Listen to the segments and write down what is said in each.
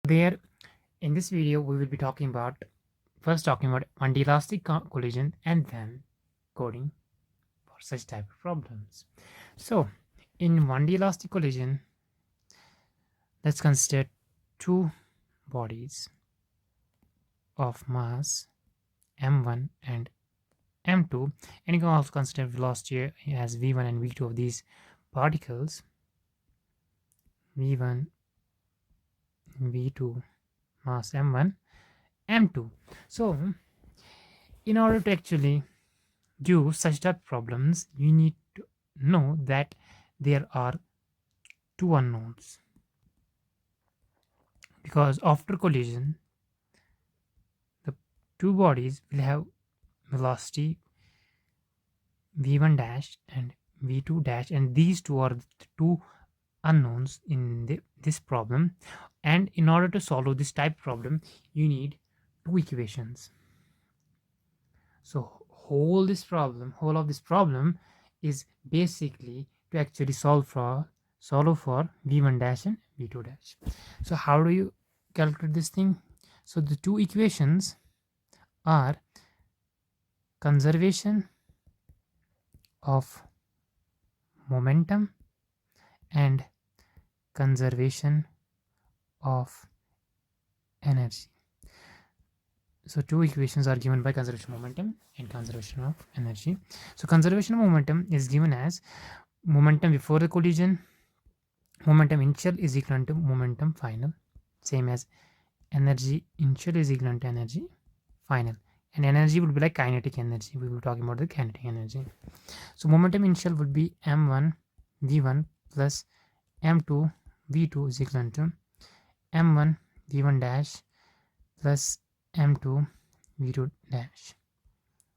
There, in this video, we will be talking about talking about elastic collision and then coding for such type of problems. So, in 1D elastic collision, let's consider two bodies of mass m1 and m2, and you can also consider velocity as v1 and v2 of these particles, v1, v2, mass m1, m2. So, in order to actually do such type problems, you need to know that there are two unknowns, because after collision the two bodies will have velocity v1 dash and v2 dash, and these two are the two unknowns in this problem. And in order to solve this type problem, you need two equations. So whole of this problem is basically to actually solve for v1 dash and v2 dash. So how do you calculate this thing? So the two equations are conservation of momentum and conservation of energy. So two equations are given by conservation of momentum and conservation of energy. So conservation of momentum is given as momentum before the collision, momentum initial is equal to momentum final, same as energy initial is equal to energy final, and energy would be like kinetic energy. We will be talking about the kinetic energy. So momentum initial would be m1 v1 plus m2 v2 is equal to m1 v1 dash plus m2 v2 dash.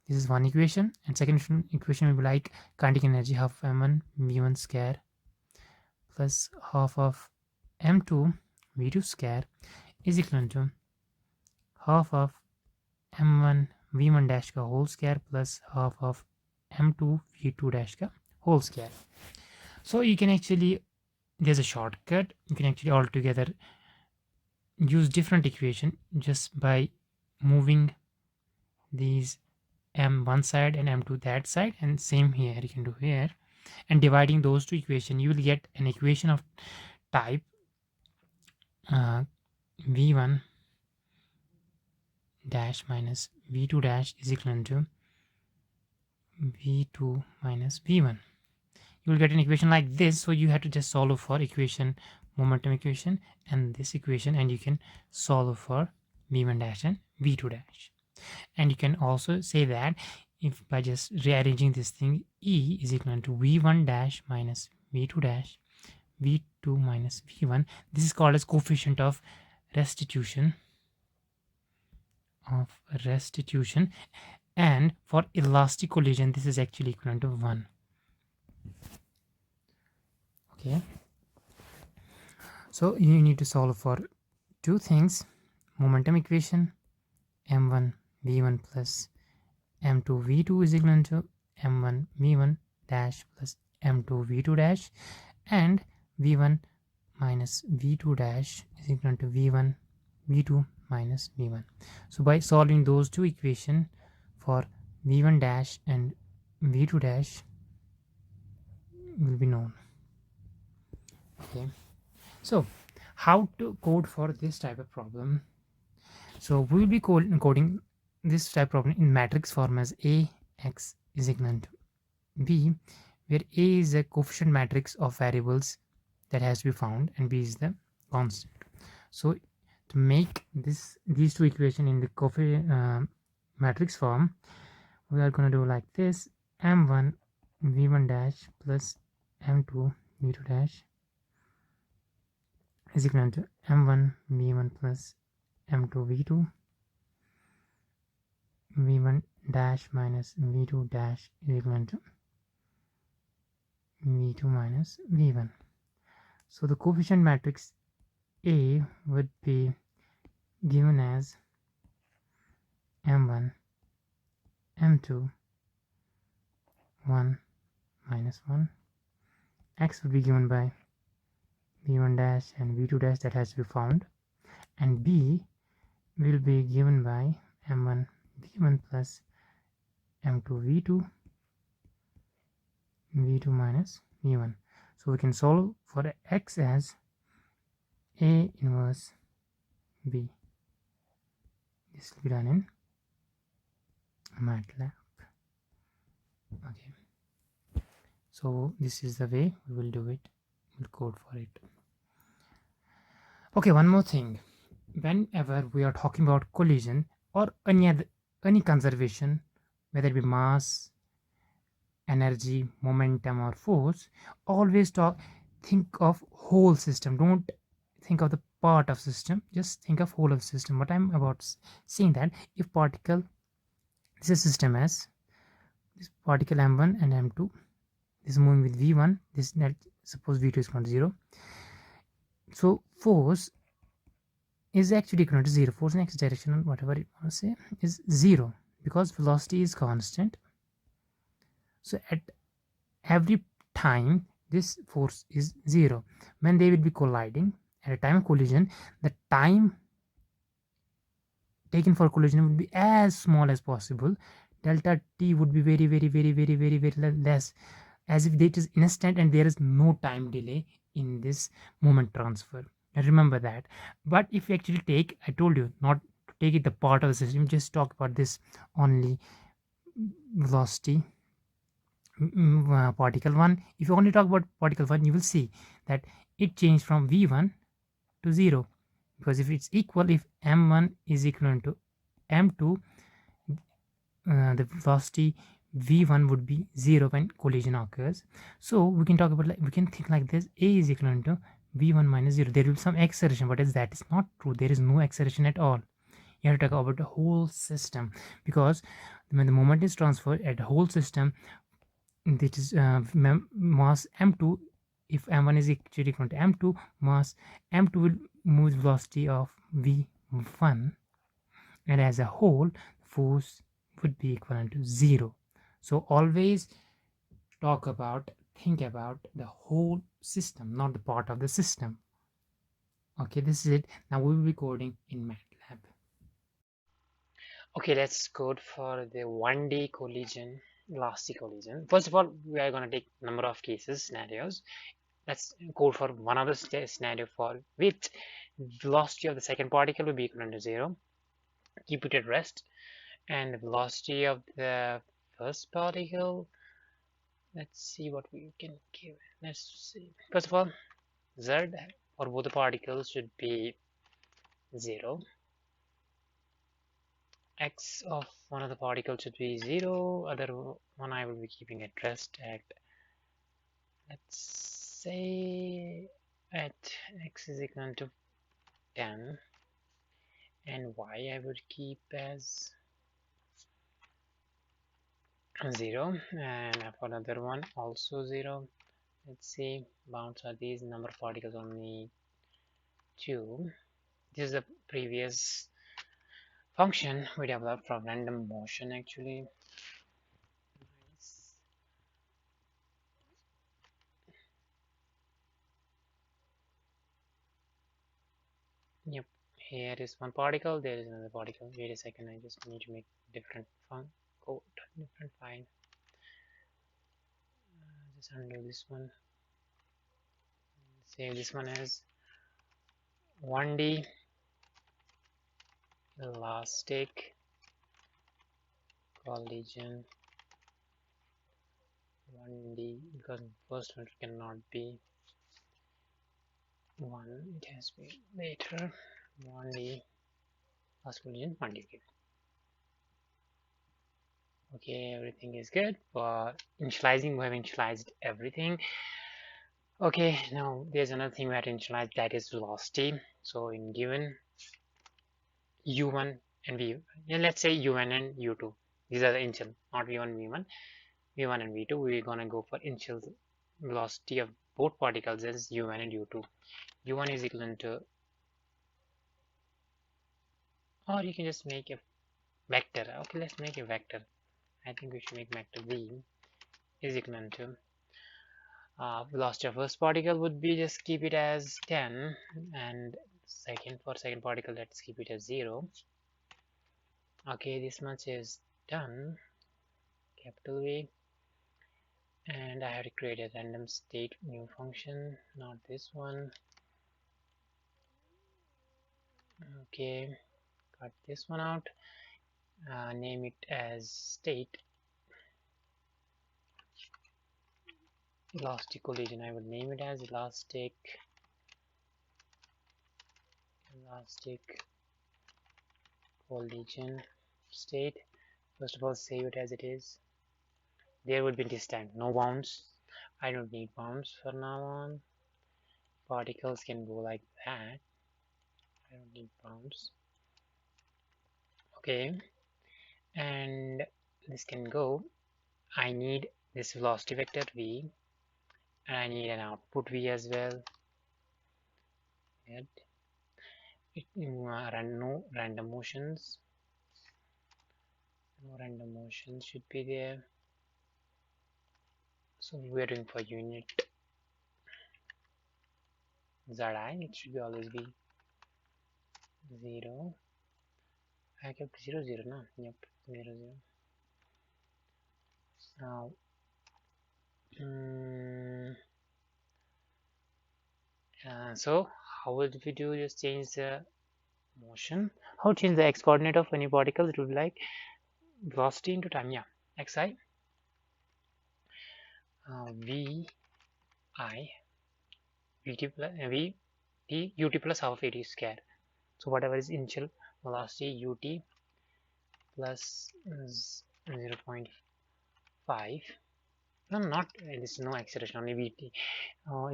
This is one equation, and second equation will be like kinetic energy half m1 v1 square plus half of m2 v2 square is equal to half of m1 v1 dash का whole square plus half of m2 v2 dash का whole square. So you can actually, there's a shortcut, you can actually altogether use different equation just by moving these m one side and m2 that side, and same here you can do here, and dividing those two equations you will get an equation of type v1 dash minus v2 dash is equal to v2 minus v1. You will get an equation like this. So you have to just solve for equation, momentum equation, and this equation, and you can solve for v1 dash and v2 dash. And you can also say that if by just rearranging this thing, E is equal to v1 dash minus v2 dash, v2 minus v1. This is called as coefficient of restitution and for elastic collision this is actually equivalent to 1. Okay, so you need to solve for two things: momentum equation m1 v1 plus m2 v2 is equal to m1 v1 dash plus m2 v2 dash, and v1 minus v2 dash is equal to v1 v2 minus v1. So by solving those two equations for v1 dash and v2 dash will be known. Okay, so how to code for this type of problem? So we will be coding this type of problem in matrix form as ax is equal to b, where a is a coefficient matrix of variables that has to be found and b is the constant. So to make these two equations in the matrix form, we are going to do like this: m1 v1 dash plus m2 v2 dash is equal to m1 v1 plus m2 v2 v1 dash minus v2 dash is equal to v2 minus v1. So the coefficient matrix A would be given as m1 m2 1 minus 1. X would be given by v1 dash and v2 dash that has to be found, and B will be given by m1 v1 plus m2 v2 v2 minus v1. So we can solve for x as A inverse B. This will be done in MATLAB. Okay, so this is the way we will do it. We'll code for it. Okay, one more thing. Whenever we are talking about collision or any conservation, whether it be mass, energy, momentum, or force, always think of whole system. Don't think of the part of system. Just think of whole of system. What I'm about saying that if particle, this is system S, this particle m1 and m2, this is moving with v1. This net suppose v2 is equal to 0. So force is actually equal to 0. Force in x direction, whatever you want to say, is 0 because velocity is constant. So at every time this force is 0. When they will be colliding at a time of collision, the time taken for collision would be as small as possible. Delta t would be very less, as if it is instant and there is no time delay in this moment transfer. Remember that. But if you actually take, I told you not to take it the part of the system, just talk about this only velocity particle 1. If you only talk about particle 1, you will see that it changed from v1 to 0, because if it's equal, if m1 is equal to m2, the velocity v1 would be 0 when collision occurs. So we can talk about, like, we can think like this: a is equal to v1 minus 0. There will be some acceleration, but that is not true. There is no acceleration at all. You have to talk about the whole system, because when the moment is transferred at the whole system, this is mass m2. If m1 is actually equal to m2, mass m2 will move velocity of v1, and as a whole force would be equivalent to 0. So always think about the whole system, not the part of the system. Okay, this is it. Now we will be coding in MATLAB. Okay, let's code for the 1D collision, velocity collision. First of all, we are going to take number of cases, scenarios. Let's code for one of the scenario for which velocity of the second particle will be equal to 0. Keep it at rest. And the velocity of the first particle, let's see what we can give. Let's see. First of all, z for both the particles should be 0. X of one of the particles should be 0. Other one I will be keeping at rest at, let's say, at x is equal to 10, and y I would keep as 0, and for another one also 0. Let's see, bounds are these, number of particles only 2. This is the previous function we developed from random motion actually. Nice. Yep, here is one particle, there is another particle. Wait a second, I just need to make different code, different file. Just undo this one, save this one as 1D elastic collision 1D, because first one cannot be 1, it has to be later. 1D last collision 1D. Okay, everything is good. For initializing, we have initialized everything. Okay, now there's another thing we have to initialize, that is velocity. So in given u1 and v, yeah, let's say u1 and u2, these are the initial, not v1 v1, v1 and v2. We're gonna go for initial velocity of both particles as u1 and u2. u1 is equal to, or you can just make a vector. Okay, let's make a vector. I think we should make vector v is equal to velocity of first particle would be, just keep it as 10, and For second particle, let's keep it as 0. Okay, this much is done. Capital V. And I have to create a random state new function, not this one. Okay, cut this one out. Name it as state. Elastic collision, I would name it as elastic collision state. First of all, save it as it is. There would be this time no bounds. I don't need bounds for now on. Particles can go like that. I don't need bounds. Okay, and this can go. I need this velocity vector v, and I need an output v as well. No random motions. No random motions should be there. So we are doing for unit zi, it should be always be 0. I kept 0 0 no? Yep, 0 0. Now so how would we do? Just change the motion. How to change the x coordinate of any particle? It would be like velocity into time. Yeah, xi v I vt plus v t ut plus half at square. So whatever is initial velocity ut plus 0.5. No, not this is no acceleration, only vt.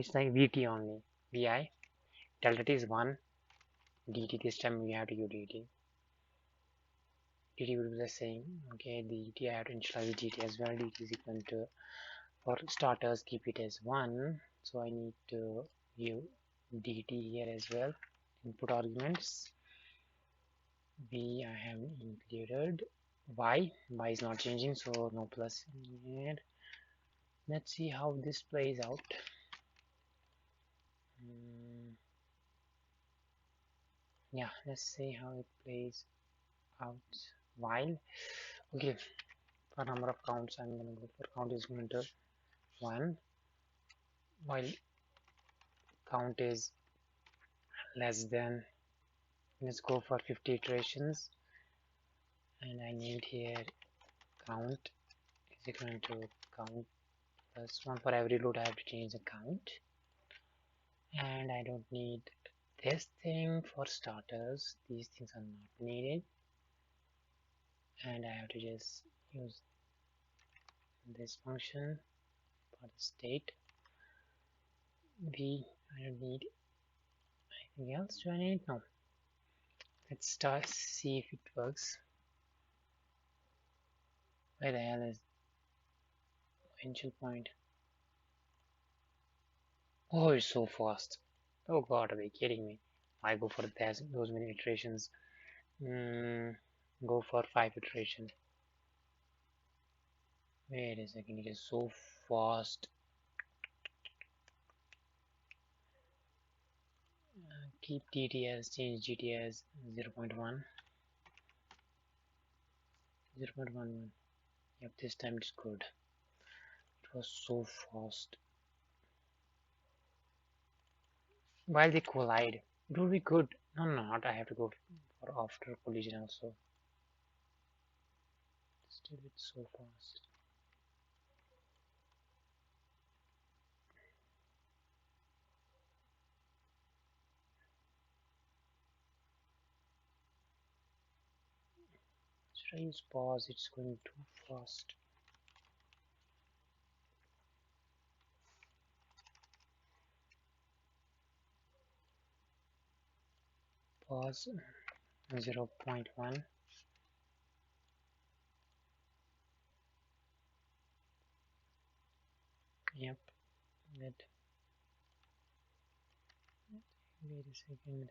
It's like vt only. Vi delta t is 1 dt. This time we have to use dt. Dt will be the same. Okay, the dt I have to initialize dt as well. Dt is equal to, for starters, keep it as 1. So I need to use dt here as well. Input arguments. V I have included. Y is not changing, so no plus here. Let's see how this plays out. Yeah, let's see how it plays out. While okay, for number of counts, I'm gonna go for count is going to 1, while count is less than, let's go for 50 iterations, and I need here count is equal to count plus 1. For every load I have to change the count, and I don't need this thing for starters. These things are not needed, and I have to just use this function for the state. V, I don't need anything else. Do I need? No. Let's start, see if it works. Where the hell is initial point? Oh, it's so fast. Oh god, are you kidding me? I go for those many iterations. Go for 5 iterations. Wait a second, it is so fast. Keep TTS, change GTS 0.1. 0.11. Yep, this time it's good. It was so fast. While they collide, it will be good. No, not. I have to go for after collision also. Still, it's so fast. Should I use pause? It's going too fast. Pause 0.1. Yep, that. Wait a second.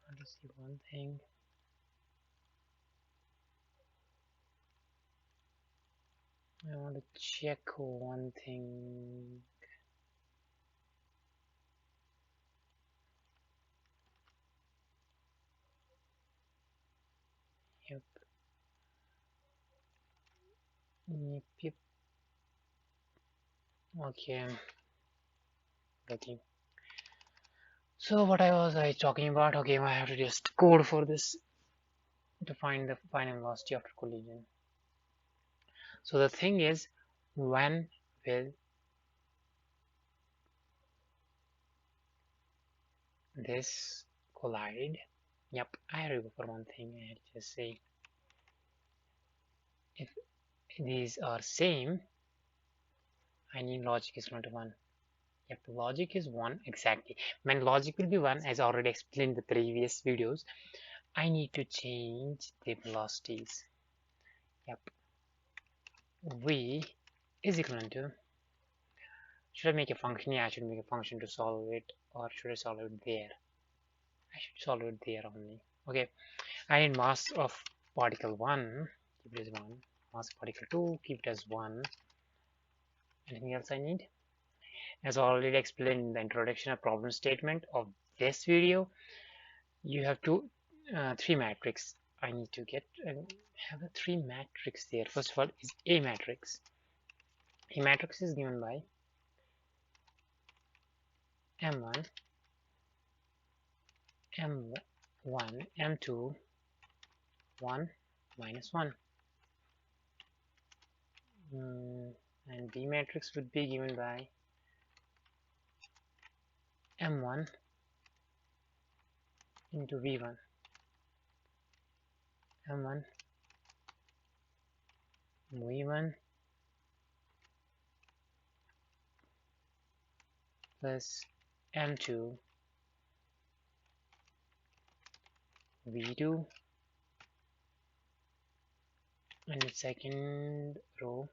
I want to see one thing. I want to check one thing. Yep. Yep, yep. Okay. Okay. So what I talking about? Okay, I have to just code for this to find the final velocity after collision. So the thing is, when will this collide? Yep, I remember for one thing. I had to just say if these are same, I need logic is not 1. Yep, logic is 1 exactly. When logic will be 1, as already explained in the previous videos, I need to change the velocities. Yep, v is equal to, should I make a function? Yeah, I should make a function to solve it, or should I solve it there? I should solve it there only. Okay, I need mass of particle 1, keep it as 1, mass of particle 2, keep it as 1. Anything else I need? As already explained in the introduction of problem statement of this video, you have three matrix. I need to get and have a 3 matrix there. First of all is A matrix. A matrix is given by M1, M1, M2, 1, minus 1. And B matrix would be given by M1 into V1, M1, V1 plus M2, V2, and the second row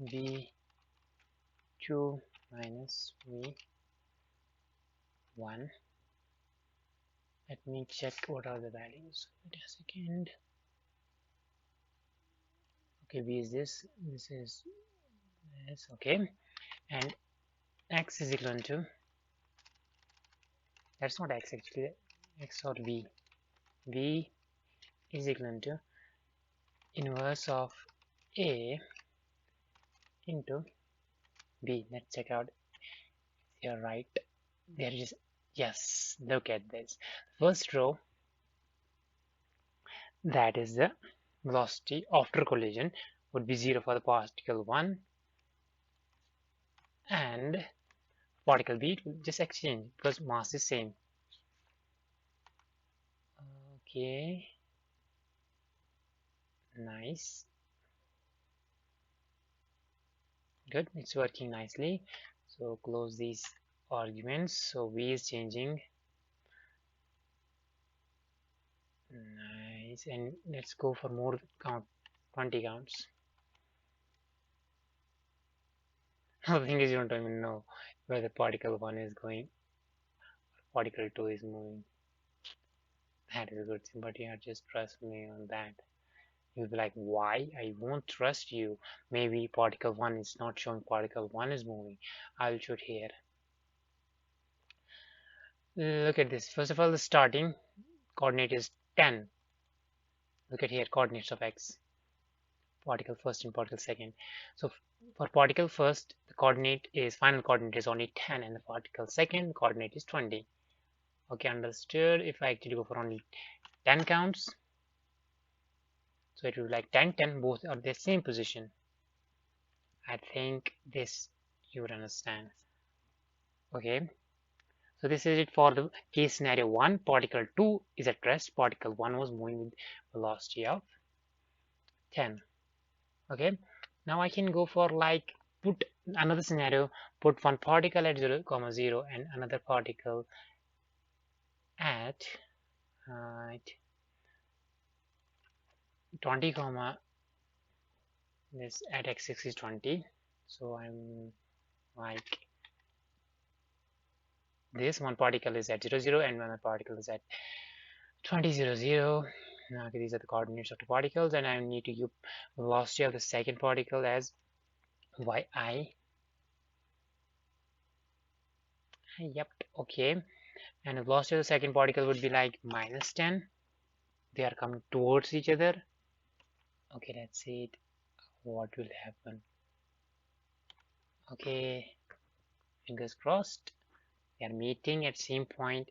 V2 minus V1. Let me check what are the values. Wait a second. Okay, V is this is this, okay, and X is equal to, that's not X actually, X or V. V is equal to inverse of A into B. Let's check out. You're right. There is, yes, look at this. First row, that is the velocity after collision, would be 0 for the particle 1, and particle B it will just exchange because mass is same. Okay, nice, good, it's working nicely. So close these arguments. So V is changing. Nice, and let's go for more count, 20 counts. The thing is, you don't even know where the particle 1 is going, particle 2 is moving. That is a good thing, but you have to just trust me on that. You'll be like, why? I won't trust you. Maybe particle 1 is not showing particle 1 is moving. I'll show it here. Look at this. First of all, the starting coordinate is 10. Look at here, coordinates of x. Particle first and particle second. So for particle first, the coordinate is, final coordinate is only 10, and the particle second coordinate is 20. Okay, understood. If I actually go for only 10 counts, so it will be like 10, 10, both are the same position. I think this you would understand. Okay, so this is it for the case scenario 1. Particle 2 is at rest. Particle 1 was moving with velocity of 10. Okay, now I can go for like put another scenario, put one particle at 0, 0 and another particle at 20, this at x6 is 20. So I'm like this one particle is at 0, 0 and one particle is at 20, 0, 0. Now okay, these are the coordinates of the particles, and I need to give velocity of the second particle as yi. Yep, okay, and the velocity of the second particle would be like minus 10. they are coming towards each other. Okay, let's see it. What will happen? Okay, fingers crossed. They are meeting at same point.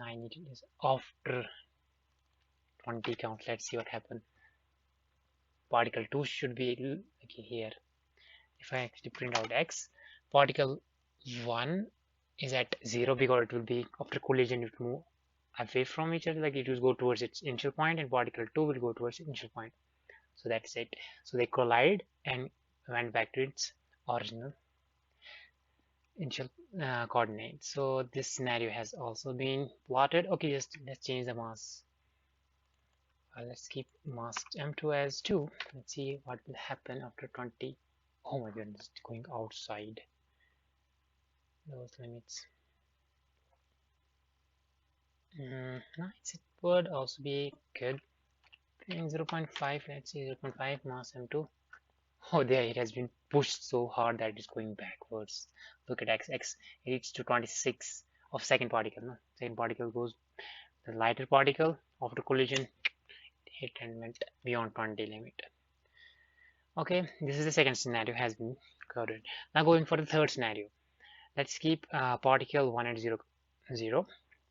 I need to just after 20 count. Let's see what happens. Particle 2 should be okay here. If I actually print out X, particle 1 is at 0 because it will be after collision it will move away from each other, like it will go towards its initial point, and particle 2 will go towards its initial point. So that's it. So they collide and went back to its original initial coordinate. So this scenario has also been plotted. Okay, just let's change the mass. Let's keep mass M2 as 2. Let's see what will happen after 20. Oh my goodness, going outside those limits. Nice, it would also be good. 0.5, let's see, 0.5 mass M2. Oh, there it has been pushed so hard that it's going backwards. Look at X reached to 26 of second particle. No? Second particle goes, the lighter particle after collision hit and went beyond 20 limit. Okay, this is the second scenario has been covered. Now going for the third scenario. Let's keep particle 1 at 0, 0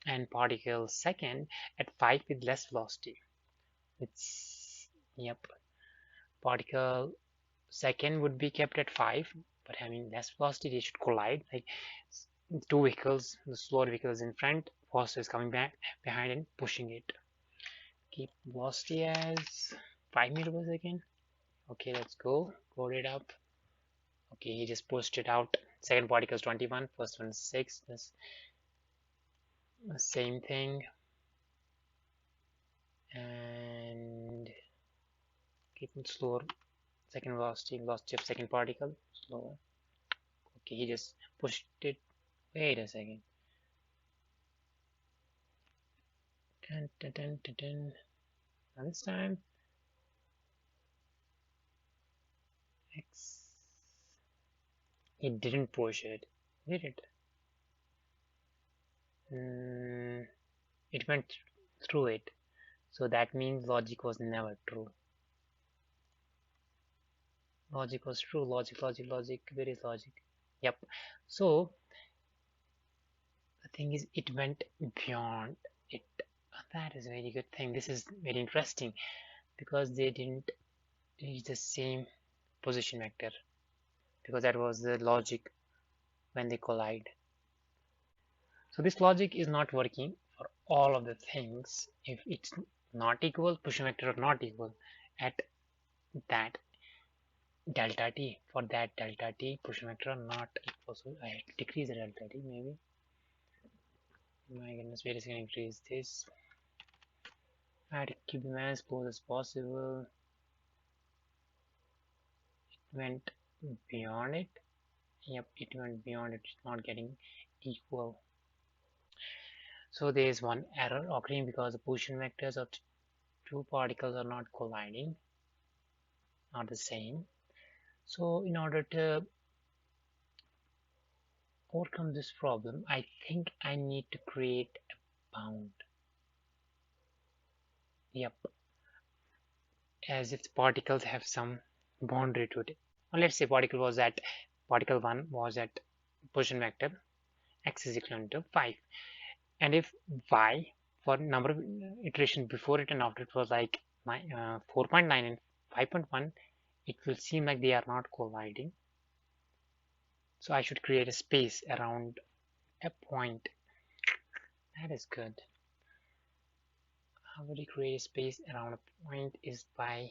and particle second at 5 with less velocity. It's, yep, particle second would be kept at 5 but having less velocity. They should collide, like two vehicles, the slower vehicles in front, faster is coming back behind and pushing it. Keep velocity as 5 meters per second. Okay, let's go code it up. Okay, he just pushed it out. Second particle is 21, first one is 6. This same thing, and keep it slower. Second velocity of second particle slower. Okay, he just pushed it. Wait a second. Dun, dun, dun, dun, dun. Now this time X, he didn't push it, did it? It went through it, so that means logic was never true. Logic was true. Logic. Where is logic? Yep. So the thing is, it went beyond it. That is a very good thing. This is very interesting because they didn't reach the same position vector, because that was the logic when they collide. So this logic is not working for all of the things. If it's not equal, position vector are not equal at that delta t. For that delta t, position vector are not equal. So I decrease the delta t maybe. My goodness, wait a second, increase this. I had to keep them as close as possible. It went beyond it. Yep, it went beyond it. It's not getting equal. So there is one error occurring because the position vectors of two particles are not colliding, not the same. So in order to overcome this problem, I think I need to create a bound. Yep, as if the particles have some boundary to it. Or let's say particle 1 was at position vector x is equal to 5, and if y for number of iterations before it and after it was like 4.9 and 5.1, it will seem like they are not colliding. So I should create a space around a point. That is good. How would you create a space around a point is by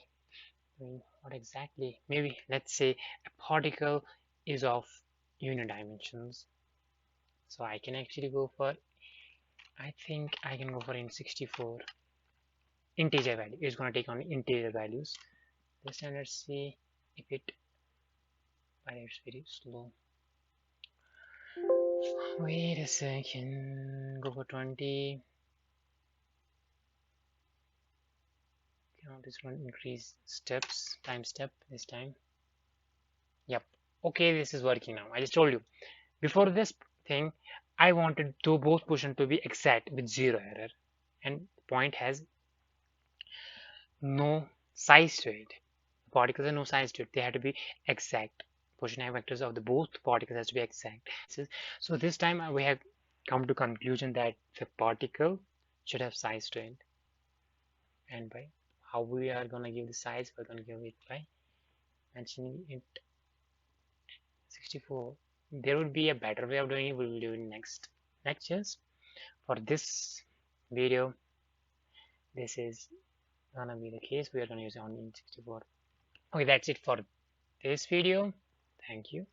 doing what exactly? Maybe let's say a particle is of unit dimensions. So I can actually go for, I think I can go for int64 integer value. It's going to take on integer values. This time let's see if it, but it's very slow. Wait a second, go for 20. Now this one increase steps, time step this time. Yep. Okay, this is working now. I just told you. Before this thing, I wanted to both position to be exact with zero error, and the point has no size to it. Particles have no size to it. They have to be exact. Position vectors of the both particles has to be exact. So this time we have come to conclusion that the particle should have size to it. And by how we are gonna give the size, we're gonna give it by mentioning it 64. There would be a better way of doing it. We will do in next lectures. For this video, this is gonna be the case. We are gonna use only in 64. Okay, that's it for this video. Thank you.